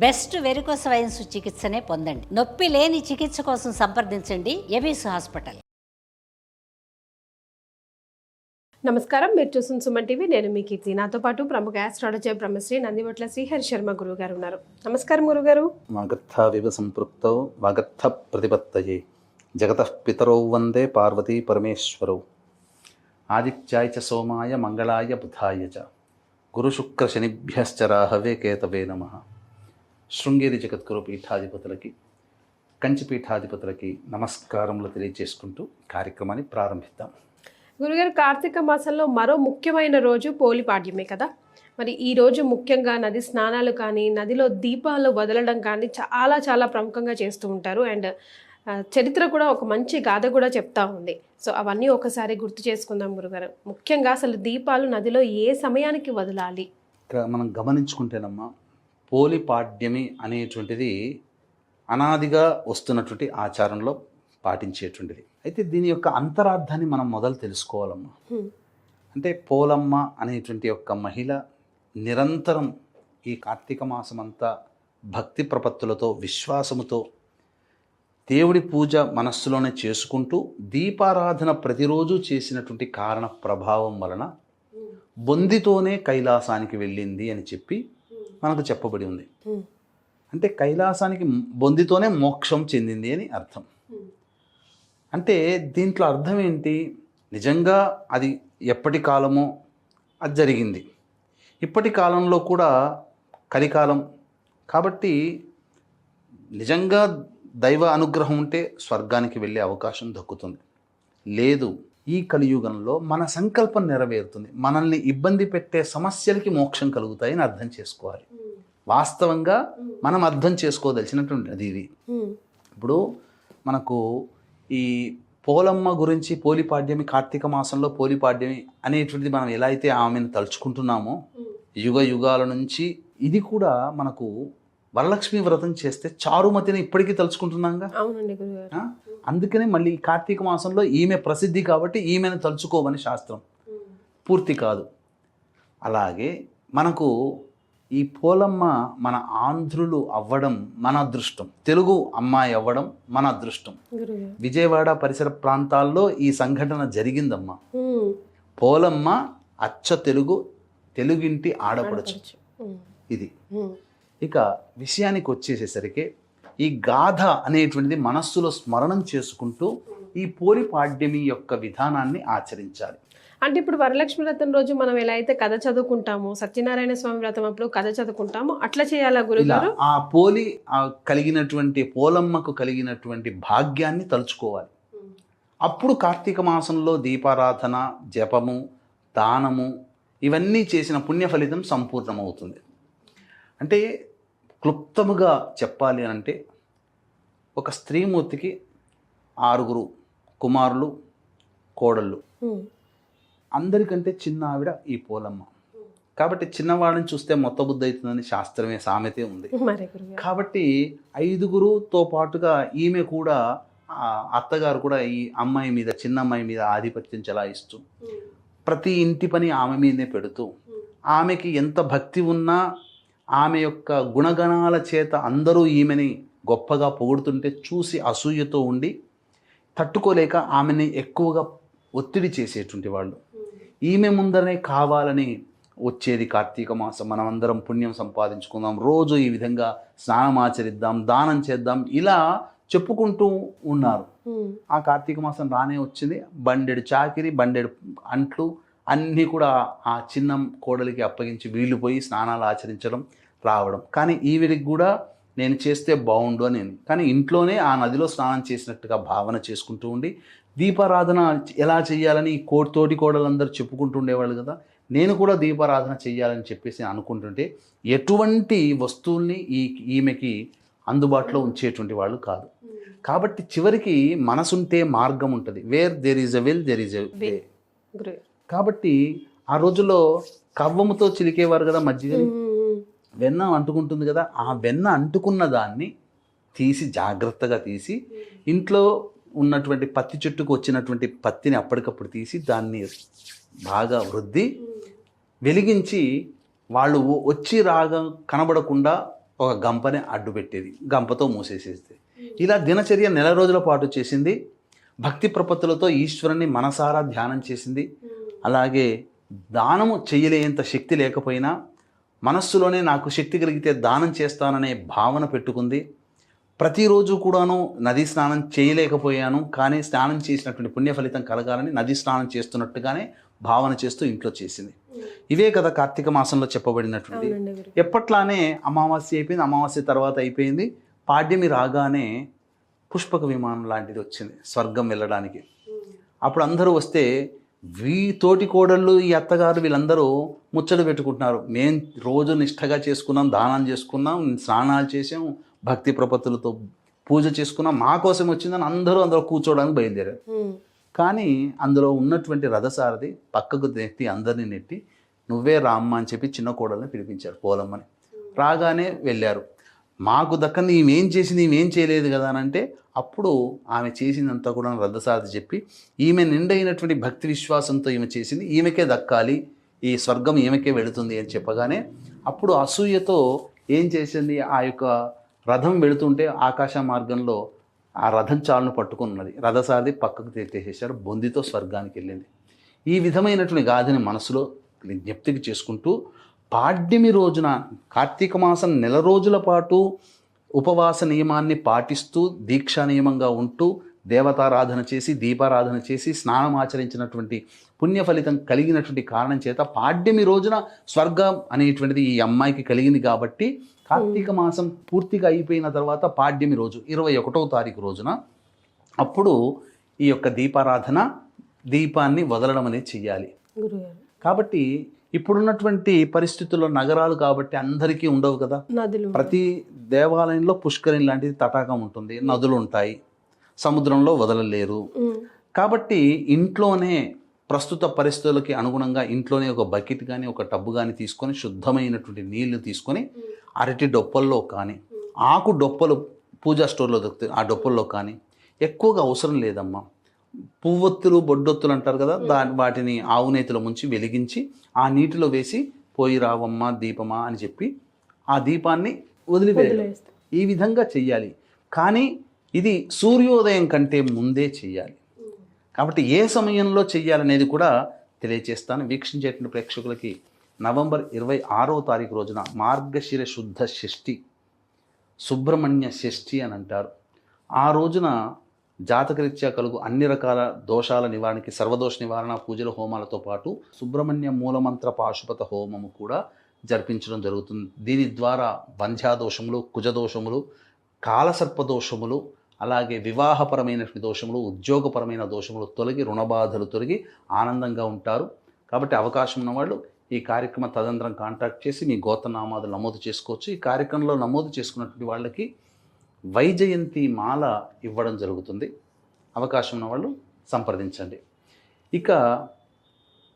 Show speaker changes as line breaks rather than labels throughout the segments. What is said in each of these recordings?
Best varicose veins చికిత్సనే పొందండి. నొప్పి లేని చికిత్స కోసం సంప్రదించండి ఎబిస్ హాస్పిటల్.
నమస్కారం, మీరు చూస్తున్న సుమన్ టీవీ. నేను మీ కీర్తి. నాతో పాటు ప్రముఖ ఆస్ట్రాలజర్ బ్రహ్మశ్రీ నందివట్ల శ్రీహరి శర్మ గురువు గారు ఉన్నారు. నమస్కారం గురుగారు.
వాగర్థావివ సంపృక్తౌ వాగర్థ ప్రతిపత్తయే జగతః పితరౌ వందే పార్వతీ పరమేశ్వరౌ. ఆదిత్యాయ చ సోమాయ మంగళాయ బుధాయ చ గురుశుక్ర శనిభ్యశ్చ రాహవే కేతవే నమః. శృంగేరి జగద్గురు పీఠాధిపతులకి, కంచి పీఠాధిపతులకి నమస్కారములు తెలియజేసుకుంటూ కార్యక్రమాన్ని ప్రారంభిద్దాం.
గురుగారు, కార్తీక మాసంలో మరో ముఖ్యమైన రోజు పోలిపాడ్యమే కదా. మరి ఈ రోజు ముఖ్యంగా నది స్నానాలు కానీ, నదిలో దీపాలు వదలడం కానీ చాలా చాలా ప్రముఖంగా చేస్తూ ఉంటారు. అండ్ చరిత్ర కూడా ఒక మంచి గాథ కూడా చెప్తా ఉంది. సో అవన్నీ ఒకసారి గుర్తు చేసుకుందాం గురుగారు. ముఖ్యంగా అసలు దీపాలు నదిలో ఏ సమయానికి వదలాలి?
ఇక్కడ మనం గమనించుకుంటేనమ్మా, పోలిపాడ్యమి అనేటువంటిది అనాదిగా వస్తున్నటువంటి ఆచారంలో పాటించేటువంటిది. అయితే దీని యొక్క అంతరార్థాన్ని మనం మొదలు తెలుసుకోవాలమ్మా. అంటే పోలమ్మ అనేటువంటి యొక్క మహిళ నిరంతరం ఈ కార్తీక మాసం అంతా భక్తి ప్రపత్తులతో, విశ్వాసముతో దేవుడి పూజ మనస్సులోనే చేసుకుంటూ దీపారాధన ప్రతిరోజు చేసినటువంటి కారణ ప్రభావం వలన బొందితోనే కైలాసానికి వెళ్ళింది అని చెప్పి మనకు చెప్పబడి ఉంది. అంటే కైలాసానికి బొందితోనే మోక్షం చెందింది అని అర్థం. అంటే దీంట్లో అర్థం ఏంటి? నిజంగా అది ఎప్పటి కాలమో అది జరిగింది. ఇప్పటి కాలంలో కూడా కలికాలం కాబట్టి నిజంగా దైవ అనుగ్రహం ఉంటే స్వర్గానికి వెళ్ళే అవకాశం దక్కుతుంది. లేదు, ఈ కలియుగంలో మన సంకల్పం నెరవేరుతుంది, మనల్ని ఇబ్బంది పెట్టే సమస్యలకి మోక్షం కలుగుతాయని అర్థం చేసుకోవాలి. వాస్తవంగా మనం అర్థం చేసుకోదలిసినటువంటి అది ఇది. ఇప్పుడు మనకు ఈ పోలమ్మ గురించి, పోలిపాడ్యమి, కార్తీక మాసంలో పోలిపాడ్యమి అనేటువంటిది మనం ఎలా అయితే ఆమెను తలుచుకుంటున్నామో యుగ యుగాల నుంచి, ఇది కూడా మనకు వరలక్ష్మి వ్రతం చేస్తే చారుమతిని ఇప్పటికీ తలుచుకుంటున్నాంగా. అందుకనే మళ్ళీ కార్తీక మాసంలో ఈమె ప్రసిద్ధి కాబట్టి ఈమెను తలుచుకోమని శాస్త్రం, పూర్తి కాదు. అలాగే మనకు ఈ పోలమ్మ మన ఆంధ్రులు అవ్వడం మన అదృష్టం, తెలుగు అమ్మాయి అవ్వడం మన అదృష్టం. విజయవాడ పరిసర ప్రాంతాల్లో ఈ సంఘటన జరిగిందమ్మా. పోలమ్మ అచ్చ తెలుగింటి ఆడపడచ్చు. ఇది ఇక విషయానికి వచ్చేసేసరికి ఈ గాథ అనేటువంటిది మనస్సులో స్మరణం చేసుకుంటూ ఈ పోలిపాడ్యమి యొక్క విధానాన్ని ఆచరించాలి.
అంటే ఇప్పుడు వరలక్ష్మి వ్రతం రోజు మనం ఎలా అయితే కథ చదువుకుంటామో, సత్యనారాయణ స్వామి వ్రతం అప్పుడు కథ చదువుకుంటామో, అట్లా చేయాలా గురుగారు?
ఆ కలిగినటువంటి పోలమ్మకు కలిగినటువంటి భాగ్యాన్ని తలుచుకోవాలి. అప్పుడు కార్తీక మాసంలో దీపారాధన, జపము, దానము ఇవన్నీ చేసిన పుణ్య ఫలితం సంపూర్ణమవుతుంది. అంటే క్లుప్తముగా చెప్పాలి అంటే, ఒక స్త్రీమూర్తికి 6 కుమారులు, కోడళ్ళు. అందరికంటే చిన్న ఆవిడ ఈ పోలమ్మ. కాబట్టి చిన్నవాడిని చూస్తే మొత్త బుద్ధి అవుతుందని శాస్త్రమే, సామెతే ఉంది. కాబట్టి 5 పాటుగా ఈమె కూడా, అత్తగారు కూడా ఈ అమ్మాయి మీద, చిన్న అమ్మాయి మీద ఆధిపత్యం చెలాయిస్తూ ప్రతి ఇంటి పని ఆమె మీదనే పెడుతూ, ఆమెకి ఎంత భక్తి ఉన్నా ఆమె యొక్క గుణగణాల చేత అందరూ ఈమెని గొప్పగా పొగుడుతుంటే చూసి అసూయతో ఉండి తట్టుకోలేక ఆమెని ఎక్కువగా ఒత్తిడి చేసేటువంటి వాళ్ళు. ఈమె ముందరనే కావాలని వచ్చేది కార్తీక మాసం, మనమందరం పుణ్యం సంపాదించుకుందాం, రోజు ఈ విధంగా స్నానం ఆచరిద్దాం, దానం చేద్దాం, ఇలా చెప్పుకుంటూ ఉన్నారు. ఆ కార్తీక మాసం రానే వచ్చింది. బండెడు చాకిరి, బండెడు అంట్లు అన్నీ కూడా ఆ చిన్న కోడలికి అప్పగించి వీళ్ళు పోయి స్నానాలు ఆచరించడం, రావడం. కానీ ఈవిడికి కూడా నేను చేస్తే బాగుండు అని, కానీ ఇంట్లోనే ఆ నదిలో స్నానం చేసినట్టుగా భావన చేసుకుంటూ ఉండి దీపారాధన ఎలా చేయాలని తోటి కోడలందరూ చెప్పుకుంటూ ఉండేవాళ్ళు కదా. నేను కూడా దీపారాధన చేయాలని చెప్పేసి అనుకుంటుంటే ఎటువంటి వస్తువుల్ని ఈమెకి అందుబాటులో ఉంచేటువంటి వాళ్ళు కాదు. కాబట్టి చివరికి మనసుంటే మార్గం ఉంటుంది. Where there is a will there is a way. కాబట్టి ఆ రోజుల్లో కవ్వముతో చిలికేవారు కదా మజ్జిగని. వెన్న అంటుకుంటుంది కదా, ఆ వెన్న అంటుకున్న దాన్ని జాగ్రత్తగా తీసి ఇంట్లో ఉన్నటువంటి పత్తి చెట్టుకు వచ్చినటువంటి పత్తిని అప్పటికప్పుడు తీసి దాన్ని బాగా వృద్ధి వెలిగించి వాళ్ళు వచ్చి రాగా కనబడకుండా ఒక గంపని అడ్డు పెట్టేది, గంపతో మూసేసేది. ఇలా దినచర్య నెల రోజుల పాటు చేసింది. భక్తి ప్రపత్తులతో ఈశ్వరుని మనసారా ధ్యానం చేసింది. అలాగే దానము చేయలేంత శక్తి లేకపోయినా మనస్సులోనే నాకు శక్తి కలిగితే దానం చేస్తాననే భావన పెట్టుకుంది. ప్రతిరోజు కూడాను నదీ స్నానం చేయలేకపోయాను, కానీ స్నానం చేసినటువంటి పుణ్య ఫలితం కలగాలని నదీ స్నానం చేస్తున్నట్టుగానే భావన చేస్తూ ఇంట్లో చేసింది. ఇవే కదా కార్తీక మాసంలో చెప్పబడినటువంటి. ఎప్పట్లానే అమావాస్య అయిపోయింది, అమావాస్య తర్వాత అయిపోయింది. పాడ్యమి రాగానే పుష్పక విమానం లాంటిది వచ్చింది స్వర్గం వెళ్ళడానికి. అప్పుడు అందరూ వస్తే తోటి కోడళ్ళు, ఈ అత్తగారు వీళ్ళందరూ ముచ్చట పెట్టుకుంటున్నారు. మేం రోజు నిష్ఠగా చేసుకున్నాం, దానం చేసుకున్నాం, స్నానాలు చేసాం, భక్తి ప్రపత్తులతో పూజ చేసుకున్నాం, మా కోసం వచ్చిందని అందులో కూర్చోవడానికి బయలుదేరారు. కానీ అందులో ఉన్నటువంటి రథసారథి పక్కకు నెట్టి అందరినీ నెట్టి నువ్వే రామ్మ అని చెప్పి చిన్న కోడల్ని పిలిపించారు, పోలమ్మని. రాగానే వెళ్ళారు. మాకు దక్కని ఈమెం చేసింది, ఈమెం చేయలేదు కదా అని అంటే అప్పుడు ఆమె చేసిందంతా కూడా రథసారథి చెప్పి ఈమె నిండైనటువంటి భక్తి విశ్వాసంతో ఈమె చేసింది, ఈమెకే దక్కాలి, ఈ స్వర్గం ఈమెకే వెళుతుంది అని చెప్పగానే అప్పుడు అసూయతో ఏం చేసింది, ఆ యొక్క రథం వెళుతుంటే ఆకాశ మార్గంలో ఆ రథం చాలును పట్టుకున్నది. రథసారథి పక్కకు తెచ్చేసేసారు, బొందితో స్వర్గానికి వెళ్ళింది. ఈ విధమైనటువంటి గాథని మనసులో జ్ఞప్తికి చేసుకుంటూ పాడ్యమి రోజున కార్తీక మాసం నెల రోజుల పాటు ఉపవాస నియమాన్ని పాటిస్తూ దీక్షా నియమంగా ఉంటూ దేవతారాధన చేసి దీపారాధన చేసి స్నానం ఆచరించినటువంటి పుణ్య ఫలితం కలిగినటువంటి కారణం చేత పాడ్యమి రోజున స్వర్గం అనేటువంటిది ఈ అమ్మాయికి కలిగింది. కాబట్టి కార్తీక మాసం పూర్తిగా అయిపోయిన తర్వాత పాడ్యమి రోజు 21వ తారీఖు రోజున అప్పుడు ఈ యొక్క దీపారాధన, దీపాన్ని వదలడం అనేది చెయ్యాలి. కాబట్టి ఇప్పుడున్నటువంటి పరిస్థితుల్లో నగరాలు కాబట్టి అందరికీ ఉండవు కదా, ప్రతి దేవాలయంలో పుష్కరిణి లాంటిది తటాకం ఉంటుంది, నదులు ఉంటాయి, సముద్రంలో వదలలేరు. కాబట్టి ఇంట్లోనే ప్రస్తుత పరిస్థితులకి అనుగుణంగా ఇంట్లోనే ఒక బకెట్ కానీ ఒక టబ్బు కానీ తీసుకొని శుద్ధమైనటువంటి నీళ్లు తీసుకొని అరటి డొప్పల్లో కానీ ఆకు డొప్పలు పూజా స్టోర్లో దొరుకుతాయి, ఆ డొప్పల్లో కానీ ఎక్కువగా అవసరం లేదమ్మా. పువ్వొత్తులు బొడ్డొత్తులు అంటారు కదా, వాటిని ఆవు నేతిలో ముంచి వెలిగించి ఆ నీటిలో వేసి పోయి రావమ్మ దీపమా అని చెప్పి ఆ దీపాన్ని వదిలివేయాలి. ఈ విధంగా చెయ్యాలి. కానీ ఇది సూర్యోదయం కంటే ముందే చెయ్యాలి. కాబట్టి ఏ సమయంలో చెయ్యాలనేది కూడా తెలియజేస్తాను. వీక్షించేటువంటి ప్రేక్షకులకి నవంబర్ 26వ తారీఖు రోజున మార్గశిర శుద్ధ షష్ఠి, సుబ్రహ్మణ్య షష్ఠి అని అంటారు. ఆ రోజున జాతకరీత్యా కలుగు అన్ని రకాల దోషాల నివారణకి సర్వదోష నివారణ పూజల హోమాలతో పాటు సుబ్రహ్మణ్య మూలమంత్ర పాశుపత హోమము కూడా జరిపించడం జరుగుతుంది. దీని ద్వారా వంధ్యాదోషములు, కుజదోషములు, కాలసర్పదోషములు, అలాగే వివాహపరమైనటువంటి దోషములు, ఉద్యోగపరమైన దోషములు తొలగి రుణబాధలు తొలగి ఆనందంగా ఉంటారు. కాబట్టి అవకాశం ఉన్నవాళ్ళు ఈ కార్యక్రమం తదనంతరం కాంటాక్ట్ చేసి మీ గోత్రనామాలు నమోదు చేసుకోవచ్చు. ఈ కార్యక్రమంలో నమోదు చేసుకున్నటువంటి వాళ్ళకి వైజయంతి మాల ఇవ్వడం జరుగుతుంది. అవకాశం ఉన్న వాళ్ళు సంప్రదించండి. ఇక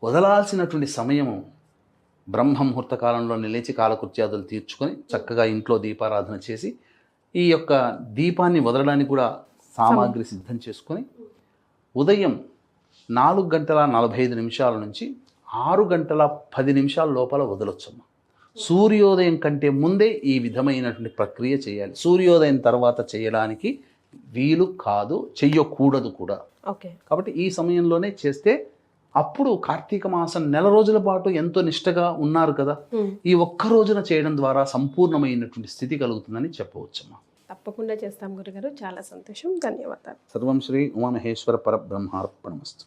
వదలాల్సినటువంటి సమయము బ్రహ్మముహూర్త కాలంలో నిలిచి కాలకృత్యాదులు తీర్చుకొని చక్కగా ఇంట్లో దీపారాధన చేసి ఈ యొక్క దీపాన్ని వదలడానికి కూడా సామాగ్రి సిద్ధం చేసుకొని ఉదయం 4:45 నుంచి 6:10 లోపల వదలొచ్చమ్మా. సూర్యోదయం కంటే ముందే ఈ విధమైనటువంటి ప్రక్రియ చేయాలి. సూర్యోదయం తర్వాత చేయడానికి వీలు కాదు, చెయ్యకూడదు కూడా. కాబట్టి ఈ సమయంలోనే చేస్తే అప్పుడు కార్తీక మాసం నెల రోజుల పాటు ఎంతో నిష్టగా ఉన్నారు కదా, ఈ ఒక్క రోజున చేయడం ద్వారా సంపూర్ణమైనటువంటి స్థితి కలుగుతుందని చెప్పవచ్చమ్మా.
తప్పకుండా చేస్తాం గురుగారు, చాలా సంతోషం, ధన్యవాదాలు.
సర్వం శ్రీ ఉమామహేశ్వర పరబ్రహ్మార్పణమస్తు.